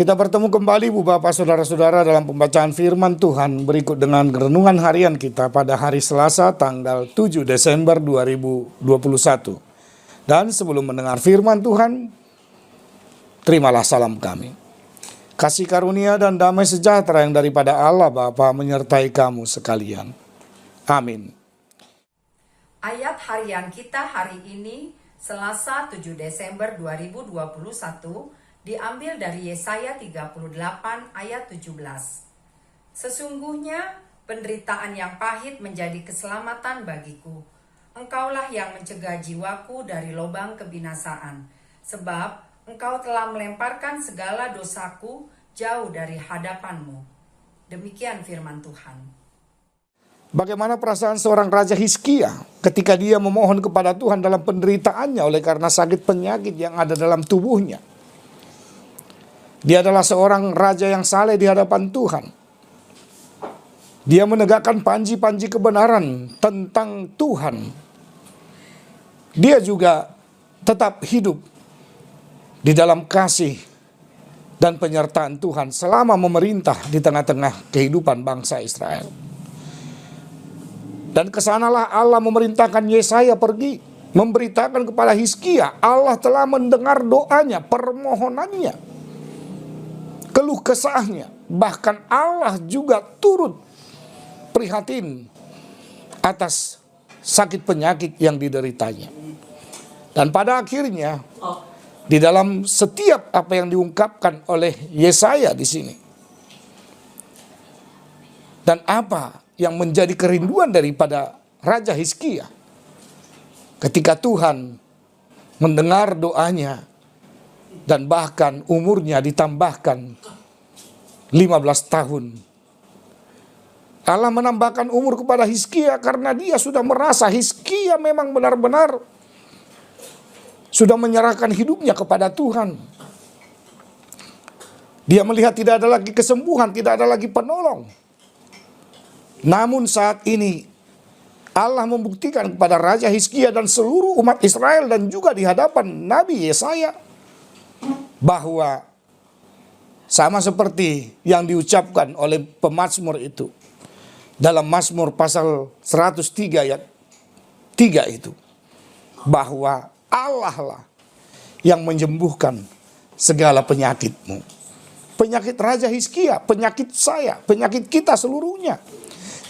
Kita bertemu kembali Bu Bapak Saudara-saudara dalam pembacaan firman Tuhan berikut dengan renungan harian kita pada hari Selasa tanggal 7 Desember 2021. Dan sebelum mendengar firman Tuhan, terimalah salam kami. Kasih karunia dan damai sejahtera yang daripada Allah Bapa menyertai kamu sekalian. Amin. Ayat harian kita hari ini Selasa 7 Desember 2021 diambil dari Yesaya 38 ayat 17. Sesungguhnya penderitaan yang pahit menjadi keselamatan bagiku. Engkaulah yang mencegah jiwaku dari lubang kebinasaan. Sebab engkau telah melemparkan segala dosaku jauh dari hadapanmu. Demikian firman Tuhan. Bagaimana perasaan seorang Raja Hizkia ketika dia memohon kepada Tuhan dalam penderitaannya oleh karena sakit penyakit yang ada dalam tubuhnya. Dia adalah seorang raja yang saleh di hadapan Tuhan. Dia menegakkan panji-panji kebenaran tentang Tuhan. Dia juga tetap hidup di dalam kasih dan penyertaan Tuhan selama memerintah di tengah-tengah kehidupan bangsa Israel. Dan kesanalah Allah memerintahkan Yesaya pergi memberitakan kepada Hizkia, Allah telah mendengar doanya, permohonannya, keluh kesahnya. Bahkan Allah juga turut prihatin atas sakit penyakit yang dideritanya. Dan pada akhirnya di dalam setiap apa yang diungkapkan oleh Yesaya di sini, dan apa yang menjadi kerinduan daripada Raja Hizkia ketika Tuhan mendengar doanya dan bahkan umurnya ditambahkan 15 tahun. Allah menambahkan umur kepada Hizkia karena dia sudah merasa Hizkia memang benar-benar sudah menyerahkan hidupnya kepada Tuhan. Dia melihat tidak ada lagi kesembuhan, tidak ada lagi penolong. Namun saat ini Allah membuktikan kepada Raja Hizkia dan seluruh umat Israel dan juga di hadapan Nabi Yesaya bahwa sama seperti yang diucapkan oleh pemazmur itu dalam Mazmur pasal 103 ayat 3 itu, bahwa Allah lah yang menyembuhkan segala penyakitmu. Penyakit Raja Hizkia, penyakit saya, penyakit kita seluruhnya.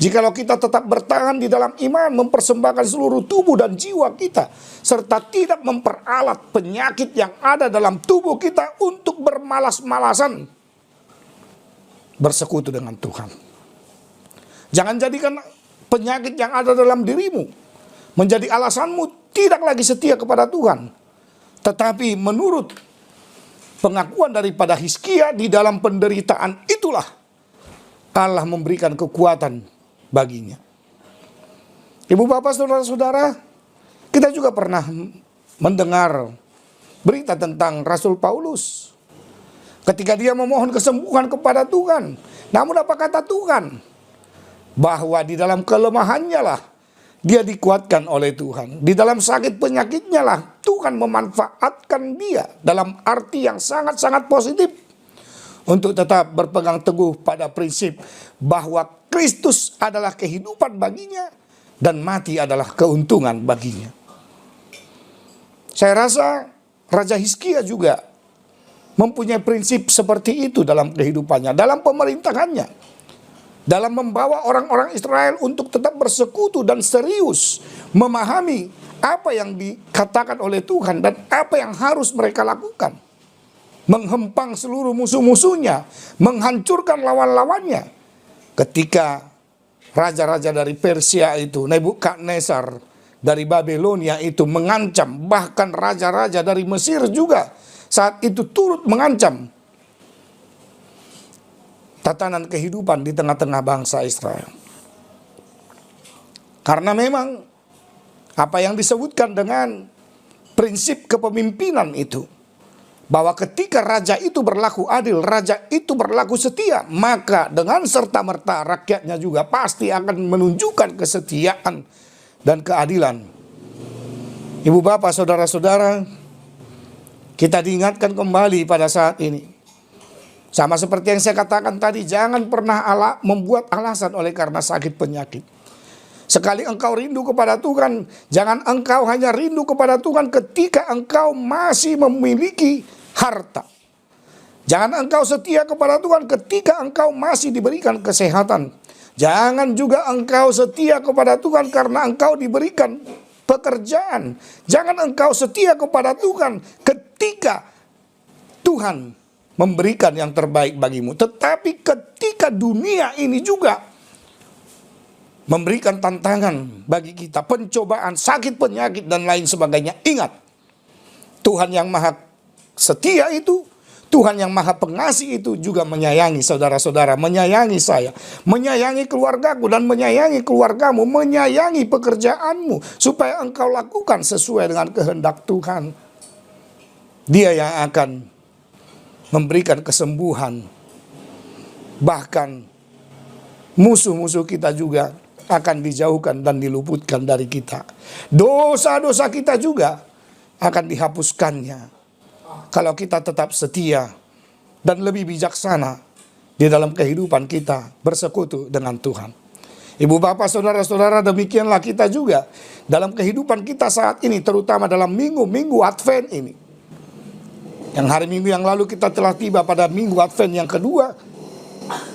Jikalau kita tetap bertahan di dalam iman, mempersembahkan seluruh tubuh dan jiwa kita, serta tidak memperalat penyakit yang ada dalam tubuh kita untuk bermalas-malasan bersekutu dengan Tuhan. Jangan jadikan penyakit yang ada dalam dirimu menjadi alasanmu tidak lagi setia kepada Tuhan. Tetapi menurut pengakuan daripada Hizkia, di dalam penderitaan itulah Allah memberikan kekuatan baginya. Ibu bapak saudara-saudara, kita juga pernah mendengar berita tentang Rasul Paulus ketika dia memohon kesembuhan kepada Tuhan. Namun apa kata Tuhan? Bahwa di dalam kelemahannya lah dia dikuatkan oleh Tuhan. Di dalam sakit penyakitnya lah Tuhan memanfaatkan dia dalam arti yang sangat-sangat positif untuk tetap berpegang teguh pada prinsip bahwa Kristus adalah kehidupan baginya dan mati adalah keuntungan baginya. Saya rasa Raja Hizkia juga mempunyai prinsip seperti itu dalam kehidupannya, dalam pemerintahannya, dalam membawa orang-orang Israel untuk tetap bersekutu dan serius memahami apa yang dikatakan oleh Tuhan dan apa yang harus mereka lakukan. Menghempang seluruh musuh-musuhnya, menghancurkan lawan-lawannya. Ketika raja-raja dari Persia itu, Nebukadnezar dari Babelonia itu mengancam, bahkan raja-raja dari Mesir juga saat itu turut mengancam tatanan kehidupan di tengah-tengah bangsa Israel. Karena memang apa yang disebutkan dengan prinsip kepemimpinan itu, bahwa ketika raja itu berlaku adil, raja itu berlaku setia, maka dengan serta-merta rakyatnya juga pasti akan menunjukkan kesetiaan dan keadilan. Ibu bapak saudara-saudara, kita diingatkan kembali pada saat ini Sama seperti yang saya katakan tadi, jangan pernah membuat alasan oleh karena sakit penyakit. Sekali engkau rindu kepada Tuhan, jangan engkau hanya rindu kepada Tuhan ketika engkau masih memiliki harta. Jangan engkau setia kepada Tuhan ketika engkau masih diberikan kesehatan. Jangan juga engkau setia kepada Tuhan karena engkau diberikan pekerjaan. Jangan engkau setia kepada Tuhan ketika Tuhan memberikan yang terbaik bagimu. Tetapi ketika dunia ini juga memberikan tantangan bagi kita, pencobaan, sakit, penyakit, dan lain sebagainya. Ingat, Tuhan yang maha setia itu, Tuhan yang maha pengasih itu juga menyayangi saudara-saudara, menyayangi saya, menyayangi keluargaku dan menyayangi keluargamu, menyayangi pekerjaanmu, supaya engkau lakukan sesuai dengan kehendak Tuhan. Dia yang akan memberikan kesembuhan. Bahkan musuh-musuh kita juga akan dijauhkan dan diluputkan dari kita. Dosa-dosa kita juga akan dihapuskannya kalau kita tetap setia dan lebih bijaksana di dalam kehidupan kita bersekutu dengan Tuhan. Ibu bapak saudara-saudara, demikianlah kita juga dalam kehidupan kita saat ini, terutama dalam minggu-minggu Advent ini. Yang hari Minggu yang lalu kita telah tiba pada minggu Advent yang kedua.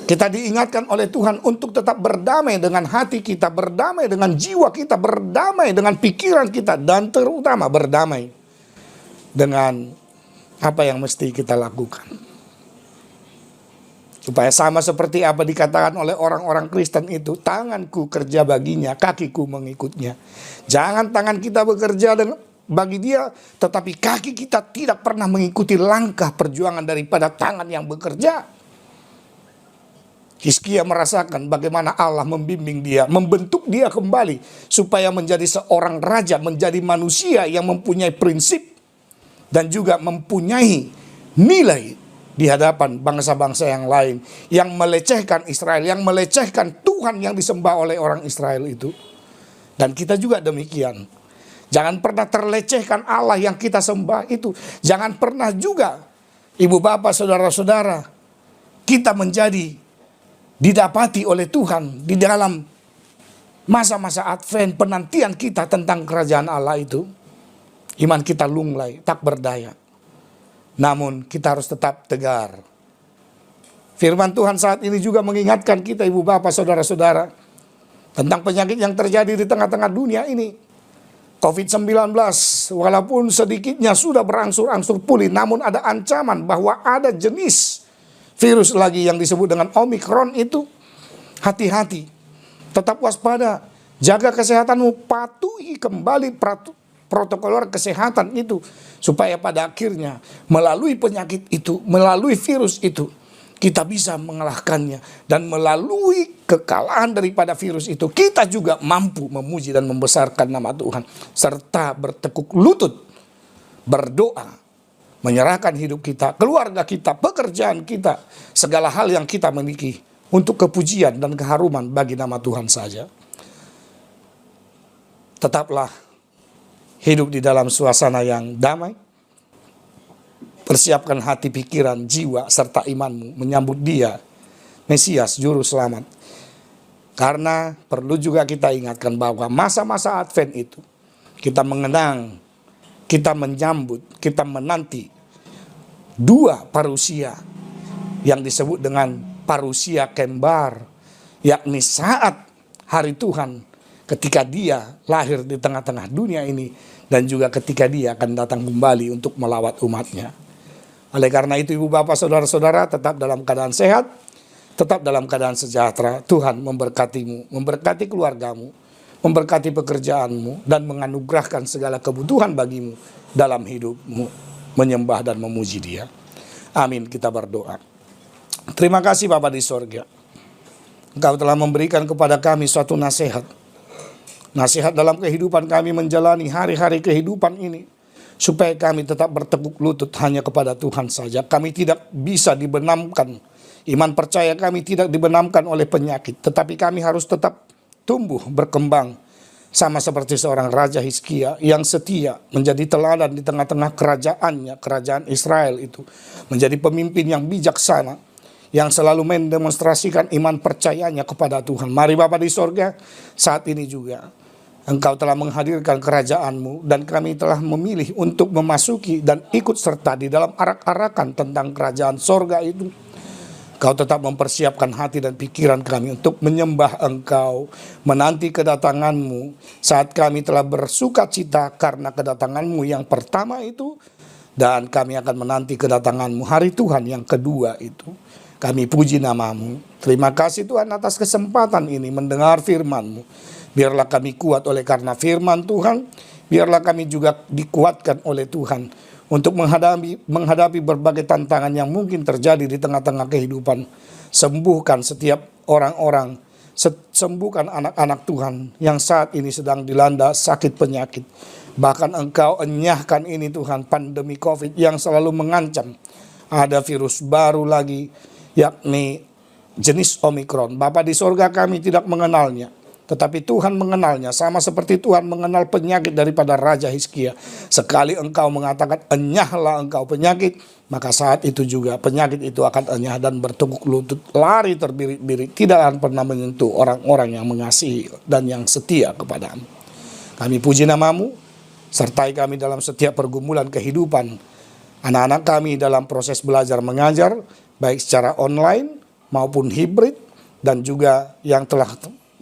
Kita diingatkan oleh Tuhan untuk tetap berdamai dengan hati kita, berdamai dengan jiwa kita, berdamai dengan pikiran kita, dan terutama berdamai dengan apa yang mesti kita lakukan. Supaya sama seperti apa dikatakan oleh orang-orang Kristen itu, tanganku kerja baginya, kakiku mengikutnya. Jangan tangan kita bekerja bagi dia, tetapi kaki kita tidak pernah mengikuti langkah perjuangan daripada tangan yang bekerja. Hizkia merasakan bagaimana Allah membimbing dia, membentuk dia kembali supaya menjadi seorang raja, menjadi manusia yang mempunyai prinsip dan juga mempunyai nilai di hadapan bangsa-bangsa yang lain yang melecehkan Israel, yang melecehkan Tuhan yang disembah oleh orang Israel itu. Dan kita juga demikian. Jangan pernah terlecehkan Allah yang kita sembah itu. Jangan pernah juga, ibu bapak saudara-saudara, kita menjadi didapati oleh Tuhan di dalam masa-masa Advent, penantian kita tentang kerajaan Allah itu. Iman kita lunglai, tak berdaya. Namun kita harus tetap tegar. Firman Tuhan saat ini juga mengingatkan kita, ibu bapak saudara-saudara, tentang penyakit yang terjadi di tengah-tengah dunia ini. COVID-19 walaupun sedikitnya sudah berangsur-angsur pulih, namun ada ancaman bahwa ada jenis virus lagi yang disebut dengan Omikron itu. Hati-hati, tetap waspada, jaga kesehatanmu, patuhi kembali protokol kesehatan itu, supaya pada akhirnya melalui penyakit itu, melalui virus itu, kita bisa mengalahkannya. Dan melalui kekalahan daripada virus itu, kita juga mampu memuji dan membesarkan nama Tuhan, serta bertekuk lutut, berdoa, menyerahkan hidup kita, keluarga kita, pekerjaan kita, segala hal yang kita miliki untuk kepujian dan keharuman bagi nama Tuhan saja. Tetaplah hidup di dalam suasana yang damai. Persiapkan hati, pikiran, jiwa, serta imanmu menyambut Dia, Mesias, Juru Selamat. Karena perlu juga kita ingatkan bahwa masa-masa Advent itu, kita mengenang, kita menyambut, kita menanti dua parusia yang disebut dengan parusia kembar, yakni saat hari Tuhan ketika Dia lahir di tengah-tengah dunia ini, dan juga ketika Dia akan datang kembali untuk melawat umatnya. Oleh karena itu, ibu bapak saudara-saudara, tetap dalam keadaan sehat, tetap dalam keadaan sejahtera. Tuhan memberkatimu, memberkati keluargamu, memberkati pekerjaanmu, dan menganugerahkan segala kebutuhan bagimu dalam hidupmu, menyembah dan memuji Dia. Amin. Kita berdoa. Terima kasih Bapa di sorga, Engkau telah memberikan kepada kami suatu nasihat. Nasihat dalam kehidupan kami menjalani hari-hari kehidupan ini, supaya kami tetap bertekuk lutut hanya kepada Tuhan saja. Kami tidak bisa dibenamkan, iman percaya kami tidak dibenamkan oleh penyakit, tetapi kami harus tetap tumbuh, berkembang, sama seperti seorang Raja Hizkia yang setia menjadi teladan di tengah-tengah kerajaannya, kerajaan Israel itu, menjadi pemimpin yang bijaksana, yang selalu mendemonstrasikan iman percayanya kepada Tuhan. Mari Bapa di sorga, saat ini juga Engkau telah menghadirkan kerajaan-Mu dan kami telah memilih untuk memasuki dan ikut serta di dalam arak-arakan tentang kerajaan sorga itu. Kau tetap mempersiapkan hati dan pikiran kami untuk menyembah Engkau, menanti kedatangan-Mu saat kami telah bersuka cita karena kedatangan-Mu yang pertama itu, dan kami akan menanti kedatangan-Mu hari Tuhan yang kedua itu. Kami puji nama-Mu. Terima kasih Tuhan atas kesempatan ini mendengar firman-Mu. Biarlah kami kuat oleh karena firman Tuhan. Biarlah kami juga dikuatkan oleh Tuhan untuk menghadapi berbagai tantangan yang mungkin terjadi di tengah-tengah kehidupan. Sembuhkan setiap orang-orang, sembuhkan anak-anak Tuhan yang saat ini sedang dilanda sakit penyakit. Bahkan Engkau enyahkan ini Tuhan, pandemi COVID yang selalu mengancam. Ada virus baru lagi, yakni jenis Omikron. Bapa di sorga, kami tidak mengenalnya, tetapi Tuhan mengenalnya, sama seperti Tuhan mengenal penyakit daripada Raja Hizkia. Sekali Engkau mengatakan, enyahlah engkau penyakit, maka saat itu juga penyakit itu akan enyah dan bertekuk lutut, lari terbirit-birit, tidak akan pernah menyentuh orang-orang yang mengasihi dan yang setia kepadamu. Kami puji nama-Mu, sertai kami dalam setiap pergumulan kehidupan. Anak-anak kami dalam proses belajar mengajar, baik secara online maupun hibrid, dan juga yang telah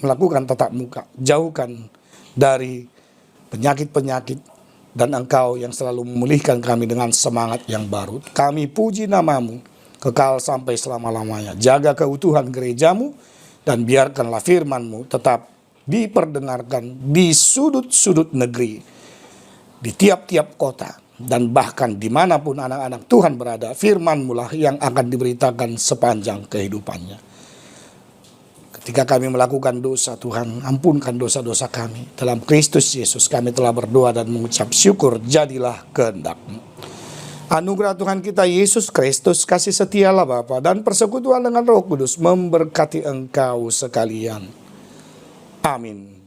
melakukan tatap muka. Jauhkan dari penyakit-penyakit, dan Engkau yang selalu memulihkan kami dengan semangat yang baru. Kami puji nama-Mu kekal sampai selama-lamanya. Jaga keutuhan gereja-Mu, dan biarkanlah firman-Mu tetap diperdengarkan di sudut-sudut negeri, di tiap-tiap kota, dan bahkan dimanapun anak-anak Tuhan berada. Firman-Mu lah yang akan diberitakan sepanjang kehidupannya. Ketika kami melakukan dosa, Tuhan ampunkan dosa-dosa kami. Dalam Kristus Yesus kami telah berdoa dan mengucap syukur, jadilah kehendak-Mu. Anugerah Tuhan kita Yesus Kristus, kasih setialah Bapa, dan persekutuan dengan Roh Kudus memberkati engkau sekalian. Amin.